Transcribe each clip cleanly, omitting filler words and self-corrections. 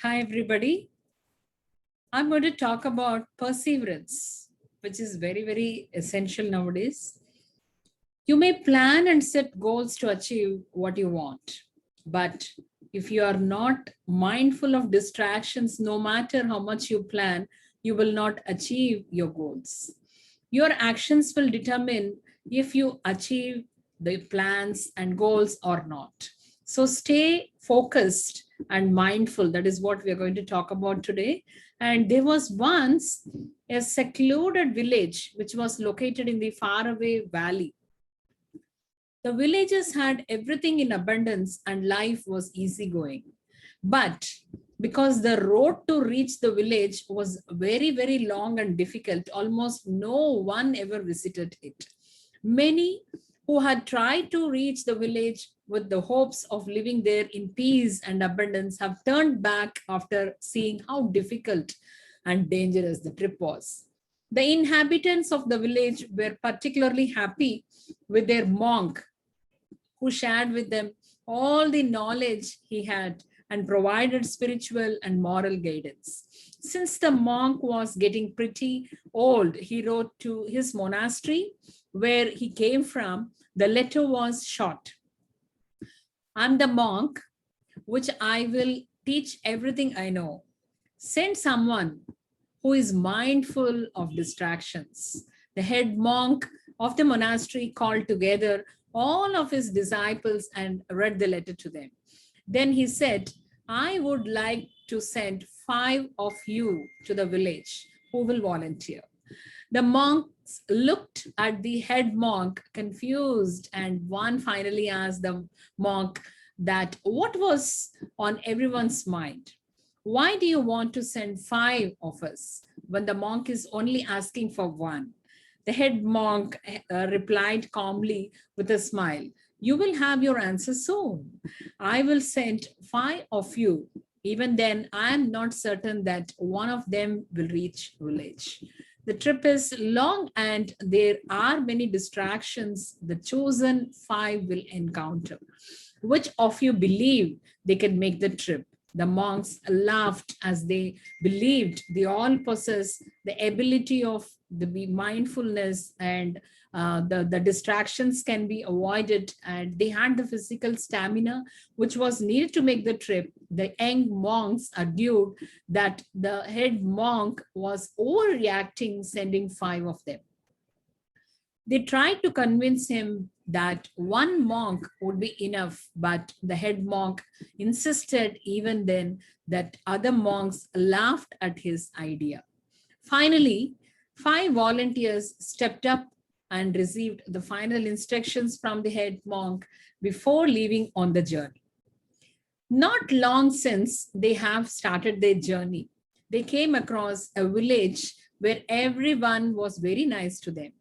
Hi, everybody. I'm going to talk about perseverance, which is very, very essential nowadays. You may plan and set goals to achieve what you want, but if you are not mindful of distractions, no matter how much you plan, you will not achieve your goals. Your actions will determine if you achieve the plans and goals or not. So stay focused and mindful. That is what we are going to talk about today. And there was once a secluded village which was located in the faraway valley. The villagers had everything in abundance and life was easygoing. But because the road to reach the village was very, very long and difficult, almost no one ever visited it. Many who had tried to reach the village with the hopes of living there in peace and abundance have turned back after seeing how difficult and dangerous the trip was. The inhabitants of the village were particularly happy with their monk who shared with them all the knowledge he had and provided spiritual and moral guidance. Since the monk was getting pretty old, he wrote to his monastery where he came from. The letter was short. I'm the monk, which I will teach everything I know. Send someone who is mindful of distractions. The head monk of the monastery called together all of his disciples and read the letter to them. Then he said, I would like to send 5 of you to the village who will volunteer. The monks looked at the head monk confused, and one finally asked the monk that what was on everyone's mind. Why do you want to send 5 of us when the monk is only asking for one? The head monk replied calmly with a smile, you will have your answer soon. I will send 5 of you. Even then, I am not certain that one of them will reach village. The trip is long and there are many distractions the chosen 5 will encounter. Which of you believe they can make the trip? The monks laughed as they believed they all possess the ability of the mindfulness and the distractions can be avoided, and they had the physical stamina which was needed to make the trip. The young monks argued that the head monk was overreacting, sending 5 of them. They tried to convince him that one monk would be enough, but the head monk insisted even then that other monks laughed at his idea. Finally, 5 volunteers stepped up and received the final instructions from the head monk before leaving on the journey. Not long since they have started their journey, they came across a village where everyone was very nice to them.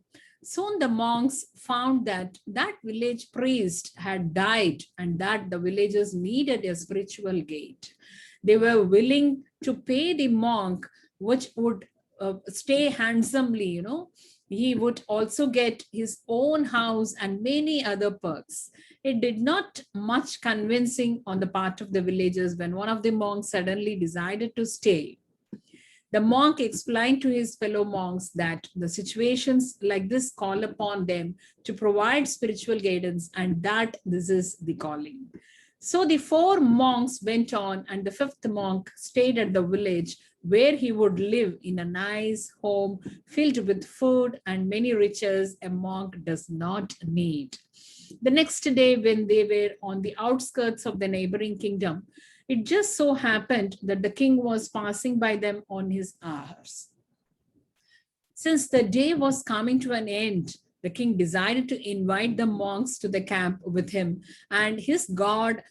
Soon the monks found that that village priest had died and that the villagers needed a spiritual guide. They were willing to pay the monk, which would stay handsomely. He would also get his own house and many other perks. It did not much convincing on the part of the villagers when one of the monks suddenly decided to stay. The monk explained to his fellow monks that the situations like this call upon them to provide spiritual guidance and that this is the calling. So the 4 monks went on, and the 5th monk stayed at the village where he would live in a nice home filled with food and many riches a monk does not need. The next day, when they were on the outskirts of the neighboring kingdom, it just so happened that the king was passing by them on his hours. Since the day was coming to an end, the king decided to invite the monks to the camp with him and his god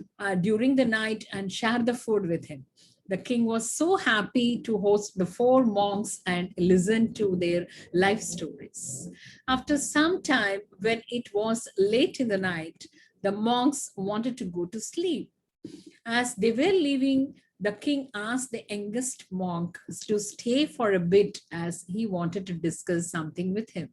during the night and share the food with him. The king was so happy to host the 4 monks and listen to their life stories. After some time, when it was late in the night, the monks wanted to go to sleep. As they were leaving, the king asked the youngest monk to stay for a bit as he wanted to discuss something with him.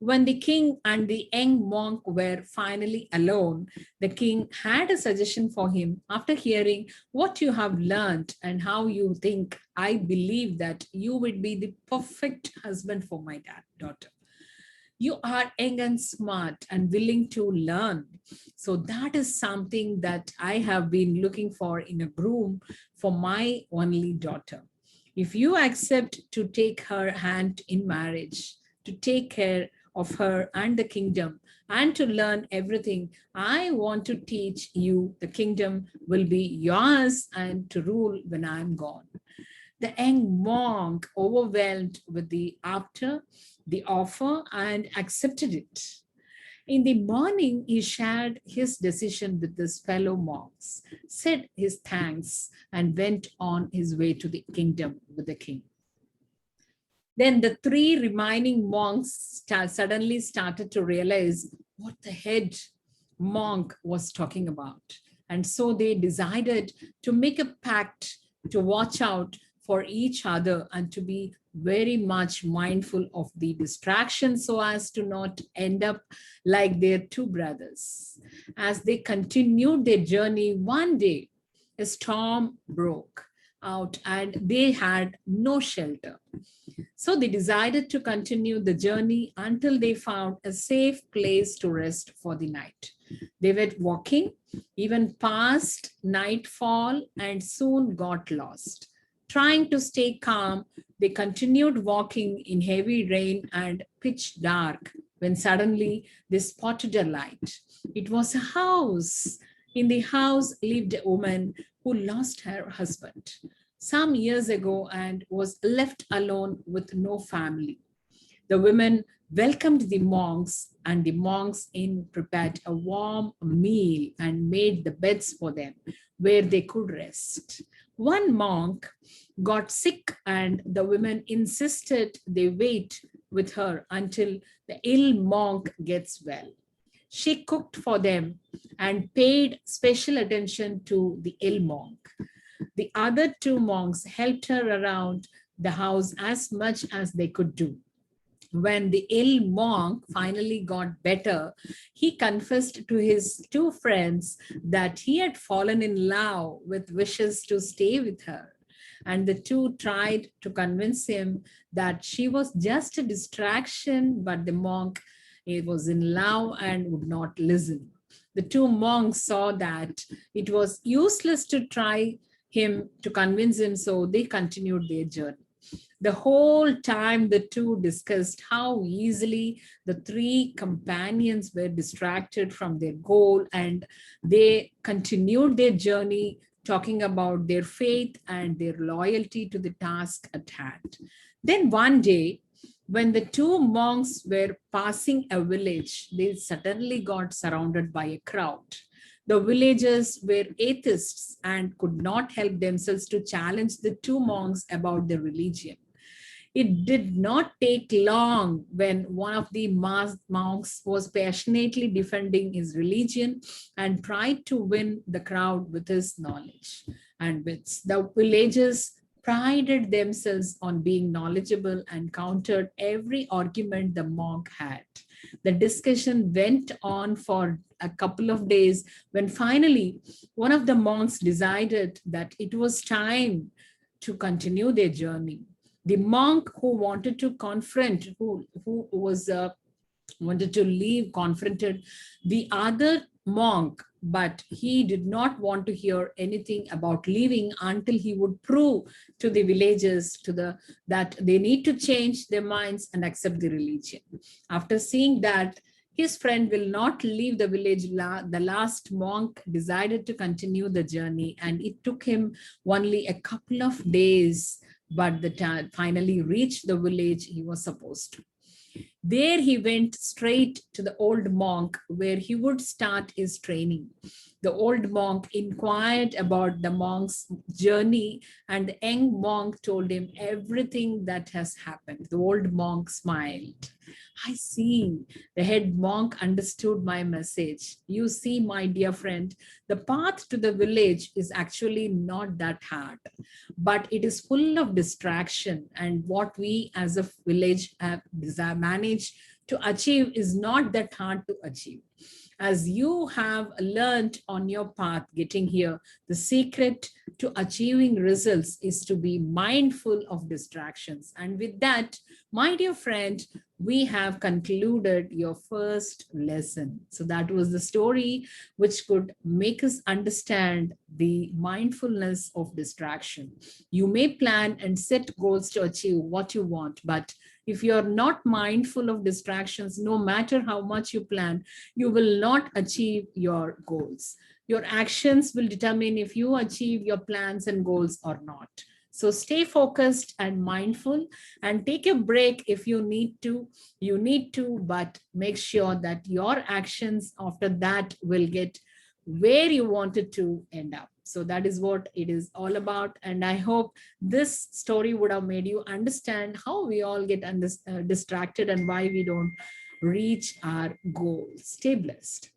When the king and the young monk were finally alone, the king had a suggestion for him. After hearing what you have learned and how you think, I believe that you would be the perfect husband for my daughter. You are young and smart and willing to learn. So that is something that I have been looking for in a groom for my only daughter. If you accept to take her hand in marriage, to take care of her and the kingdom, and to learn everything, I want to teach you the kingdom will be yours and to rule when I'm gone. The young monk, overwhelmed with the offer and accepted it. In the morning, he shared his decision with his fellow monks, said his thanks, and went on his way to the kingdom with the king. Then the three remaining monks suddenly started to realize what the head monk was talking about. And so they decided to make a pact to watch out for each other and to be very much mindful of the distractions so as to not end up like their two brothers. As they continued their journey, one day a storm broke out and they had no shelter. So they decided to continue the journey until they found a safe place to rest for the night. They were walking even past nightfall and soon got lost. Trying to stay calm, they continued walking in heavy rain and pitch dark when suddenly they spotted a light. It was a house. In the house lived a woman who lost her husband some years ago and was left alone with no family. The women welcomed the monks, and the monks in prepared a warm meal and made the beds for them where they could rest. One monk got sick, and the women insisted they wait with her until the ill monk gets well. She cooked for them and paid special attention to the ill monk. The other two monks helped her around the house as much as they could do. When the ill monk finally got better, he confessed to his two friends that he had fallen in love with wishes to stay with her. And the two tried to convince him that she was just a distraction, but the monk was in love and would not listen. The two monks saw that it was useless to try him to convince him, so they continued their journey. The whole time, the two discussed how easily the three companions were distracted from their goal, and they continued their journey talking about their faith and their loyalty to the task at hand. Then one day, when the two monks were passing a village, they suddenly got surrounded by a crowd. The villagers were atheists and could not help themselves to challenge the two monks about their religion. It did not take long when one of the monks was passionately defending his religion and tried to win the crowd with his knowledge and wits. The villagers prided themselves on being knowledgeable and countered every argument the monk had. The discussion went on for a couple of days when finally one of the monks decided that it was time to continue their journey. The monk who wanted to confront, who was wanted to leave, confronted the other monk, but he did not want to hear anything about leaving until he would prove to the villagers that they need to change their minds and accept the religion. After seeing that his friend will not leave the village, the last monk decided to continue the journey, and it took him only a couple of days, but finally reached the village he was supposed to. There he went straight to the old monk where he would start his training. The old monk inquired about the monk's journey, and the young monk told him everything that has happened. The old monk smiled. I see. The head monk understood my message. You see, my dear friend, the path to the village is actually not that hard, but it is full of distraction. And what we as a village have managed to achieve is not that hard to achieve. As you have learned on your path getting here, the secret to achieving results is to be mindful of distractions. And with that, my dear friend, we have concluded your first lesson. So that was the story which could make us understand the mindfulness of distraction. You may plan and set goals to achieve what you want, but if you're not mindful of distractions, no matter how much you plan, you will not achieve your goals. Your actions will determine if you achieve your plans and goals or not. So stay focused and mindful, and take a break if you need to. You need to, but make sure that your actions after that will get where you wanted to end up. So that is what it is all about. And I hope this story would have made you understand how we all get distracted and why we don't reach our goals. Stay blessed.